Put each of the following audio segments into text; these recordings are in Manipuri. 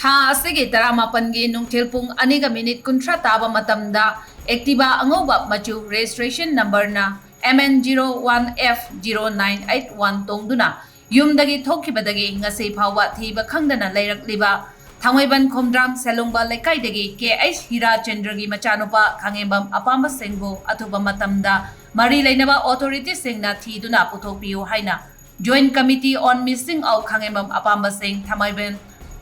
Tha asigi taramapangi nungthilpung aniga minute kuntra taba matamda Activa angoba machu registration number na MN01F0981 tongduna yumdagi thokibadagi ngasi phawa thiba khangdana leirakliba Khangenbam Khomdram Selongba Lekaidagi KH Hira Chandragi Machanupa Khangenbam Apamba Singh Atuba Matamda Mari Lainaba Authority Singna Thiduna Puthokpiu Haina Joint Committee on Missing of Khangenbam Apamba Singh Khangenbam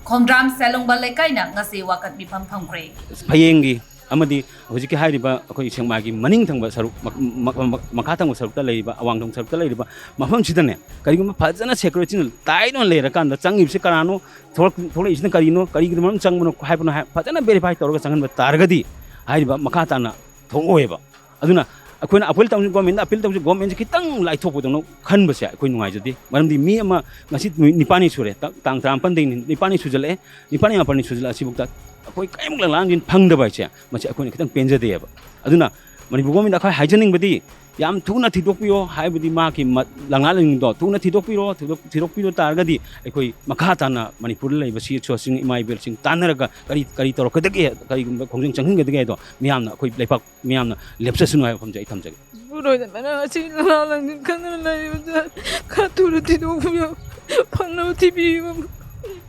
Khomdram Selongba Lekaina ngasi wakat Mipham thongkre Payengi amadi hojiki hairiba akoi sengmagi maning thangba saruk makha thangba sarukta leiba awang thong sarukta leiba mafam sidane kariguma fajana security taino leira kanda changibse karano thole isna karino karigum changbono haibno fajana verify toroga changanba targadi hairiba makha tana thongoeba aduna akoina appeal tawsi government appeal tawsi government kitang lai thokpodono khanbase akoi nungai jodi maramdi mi ama ngasi nipani sure tang tang panding nipani sujale nipani apani sujala sibukta akoi kaimuk lang phangdaba che machi akoi kitang penjadeba aduna manipur government akhai haijaning yam thuna thidokpio haibadi ma ki langaling do thuna thidokpiro targadi akoi makha tana manipur leiba si sing imai bel sing tanaraga kari torokadage kari khongjang changhing gadage do miyamna akoi leipak miyamna lepsasunu hai phomjai thamjage puroida mana si lang kanna leiba khatura thidokpio phangno tv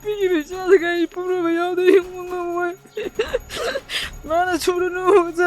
Pibi saga ipuro bayauda yung mga way. Mana churano sa